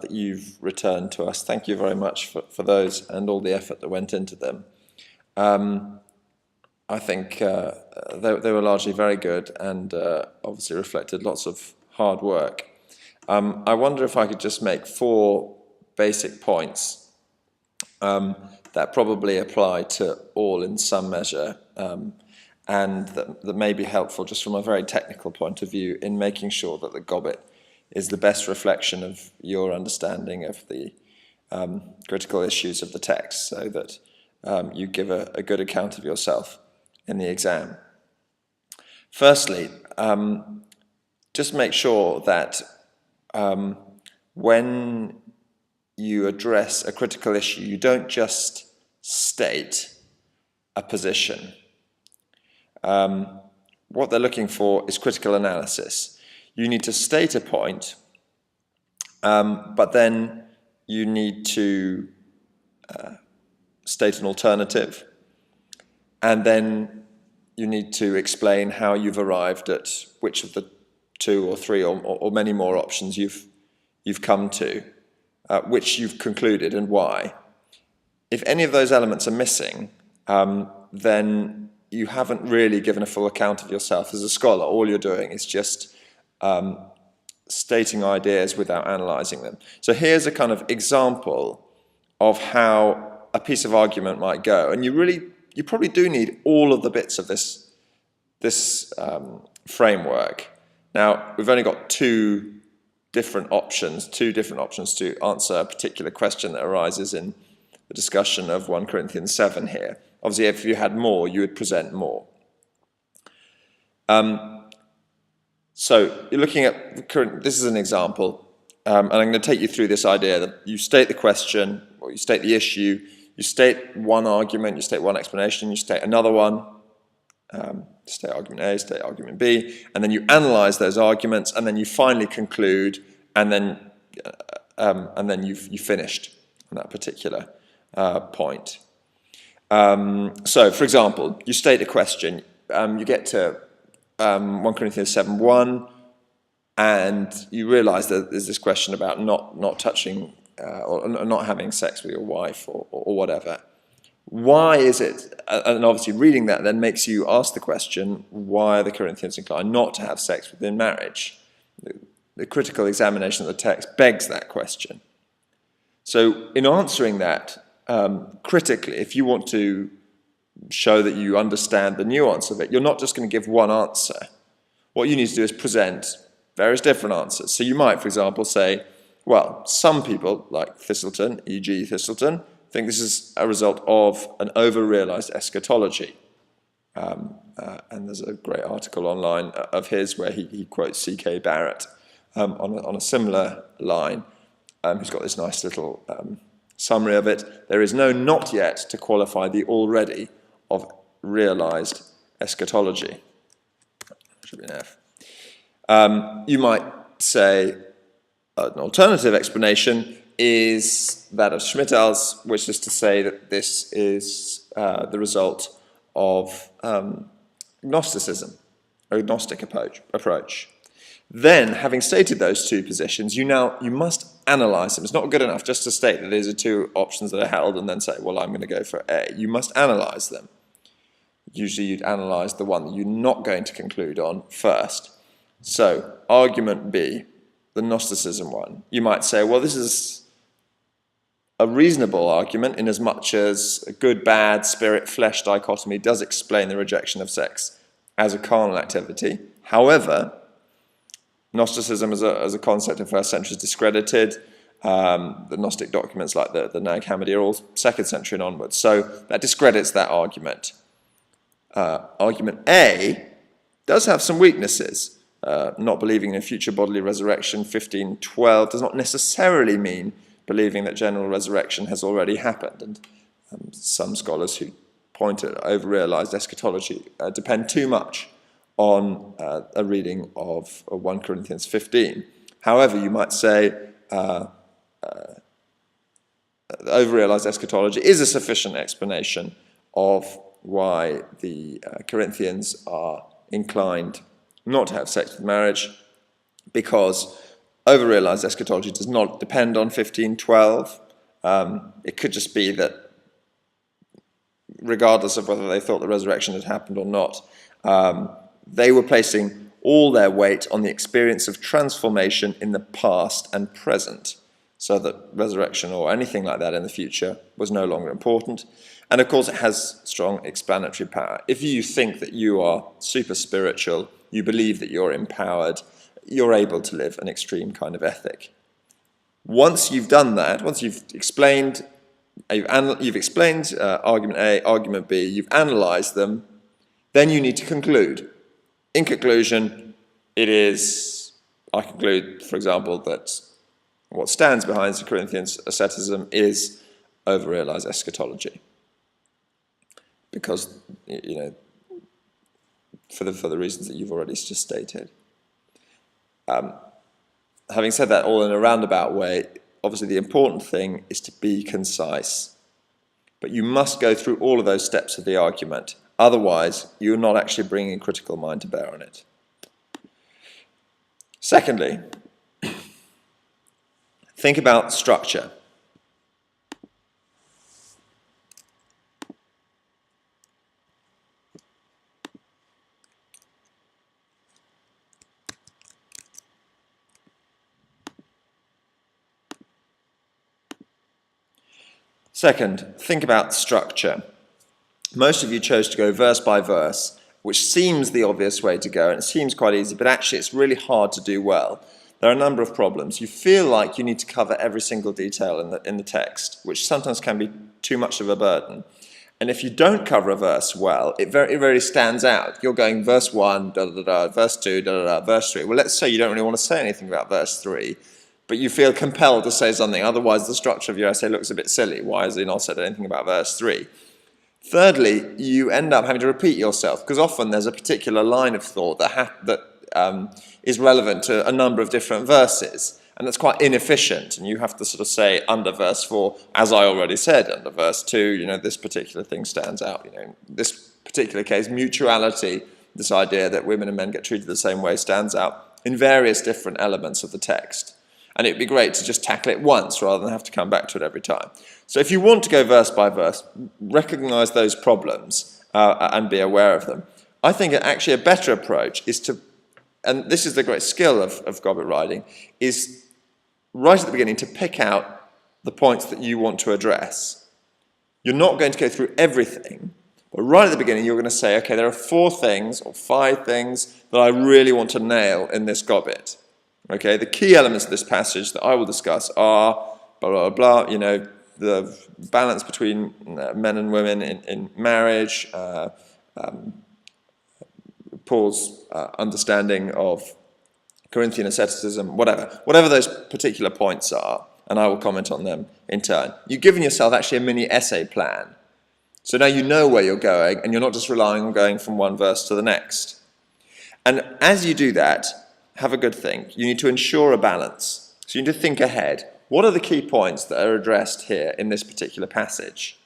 that you've returned to us. Thank you very much for those and all the effort that went into them. I think they were largely very good and obviously reflected lots of hard work. I wonder if I could just make 4 basic points that probably apply to all in some measure, and that may be helpful just from a very technical point of view in making sure that the Gobbet is the best reflection of your understanding of the critical issues of the text, so that you give a good account of yourself in the exam. Firstly, just make sure that when you address a critical issue, you don't just state a position. What they're looking for is critical analysis. You need to state a point, but then you need to state an alternative, and then you need to explain how you've arrived at which of the 2 or 3 or many more options you've come to, which you've concluded and why. If any of those elements are missing, then you haven't really given a full account of yourself as a scholar. All you're doing is just stating ideas without analysing them. So here's a kind of example of how a piece of argument might go, and you probably do need all of the bits of this framework. Now, we've only got two different options to answer a particular question that arises in the discussion of 1 Corinthians 7 here. Obviously, if you had more, you would present more. So you're looking at the current, this is an example, and I'm going to take you through this idea that you state the question, or you state the issue, you state one argument, you state one explanation, you state another one, state argument A, state argument B, and then you analyse those arguments, and then you finally conclude, and then you've finished on that particular point. So, for example, you state a question, you get to 1 Corinthians 7:1, and you realise that there's this question about not touching or not having sex with your wife or whatever. Why is it, and obviously reading that then makes you ask the question, why are the Corinthians inclined not to have sex within marriage? The critical examination of the text begs that question. So in answering that critically, if you want to show that you understand the nuance of it, you're not just going to give one answer. What you need to do is present various different answers. So you might, for example, say, well, some people, like Thistleton, e.g. Thistleton, think this is a result of an over-realised eschatology. And there's a great article online of his where he quotes C.K. Barrett on a similar line. Who's got this nice little summary of it. There is no not yet to qualify the already of realised eschatology. Should be an F. You might say an alternative explanation is that of Schmittal's, which is to say that this is the result of Gnosticism, or Gnostic approach. Then, having stated those two positions, you must analyse them. It's not good enough just to state that these are two options that are held and then say, well, I'm going to go for A. You must analyse them. Usually you'd analyse the one that you're not going to conclude on first. So, argument B, the Gnosticism one. You might say, well, this is a reasonable argument in as much as a good-bad spirit-flesh dichotomy does explain the rejection of sex as a carnal activity. However, Gnosticism as a concept in first century is discredited. The Gnostic documents like the Nag Hammadi are all 2nd century and onwards. So that discredits that argument. Argument A does have some weaknesses. Not believing in a future bodily resurrection, 1512, does not necessarily mean believing that general resurrection has already happened. And some scholars who point at over-realised eschatology depend too much on a reading of 1 Corinthians 15. However, you might say over-realised eschatology is a sufficient explanation of why the Corinthians are inclined not to have sex with marriage, because over-realized eschatology does not depend on 1512. It could just be that regardless of whether they thought the resurrection had happened or not, they were placing all their weight on the experience of transformation in the past and present, so that resurrection or anything like that in the future was no longer important. And of course it has strong explanatory power. If you think that you are super spiritual, you believe that you're empowered, you're able to live an extreme kind of ethic. Once you've done that, once you've explained argument A, argument B, you've analysed them, then you need to conclude. In conclusion, I conclude, for example, that what stands behind the Corinthians asceticism is over-realised eschatology. Because, for the reasons that you've already just stated. Having said that all in a roundabout way, obviously the important thing is to be concise. But you must go through all of those steps of the argument. Otherwise, you're not actually bringing a critical mind to bear on it. Secondly, think about structure. Second, think about structure. Most of you chose to go verse by verse, which seems the obvious way to go, and it seems quite easy, but actually it's really hard to do well. There are a number of problems. You feel like you need to cover every single detail in the text, which sometimes can be too much of a burden. And if you don't cover a verse well, it very stands out. You're going verse 1, verse 2, verse 3. Well, let's say you don't really want to say anything about verse 3, but you feel compelled to say something, otherwise the structure of your essay looks a bit silly. Why has he not said anything about verse 3? Thirdly, you end up having to repeat yourself, because often there's a particular line of thought that is relevant to a number of different verses, and that's quite inefficient, and you have to sort of say under verse 4, as I already said, under verse 2, this particular thing stands out. In this particular case, mutuality, this idea that women and men get treated the same way, stands out in various different elements of the text. And it'd be great to just tackle it once rather than have to come back to it every time. So if you want to go verse by verse, recognise those problems and be aware of them. I think actually a better approach is to, and this is the great skill of goblet riding, is right at the beginning to pick out the points that you want to address. You're not going to go through everything, but right at the beginning you're going to say, okay, there are 4 things or 5 things that I really want to nail in this goblet. Okay, the key elements of this passage that I will discuss are blah, blah, blah, the balance between men and women in marriage, Paul's understanding of Corinthian asceticism, whatever those particular points are, and I will comment on them in turn. You've given yourself actually a mini essay plan. So now you know where you're going, and you're not just relying on going from one verse to the next. And as you do that, have a good think. You need to ensure a balance. So you need to think ahead. What are the key points that are addressed here in this particular passage?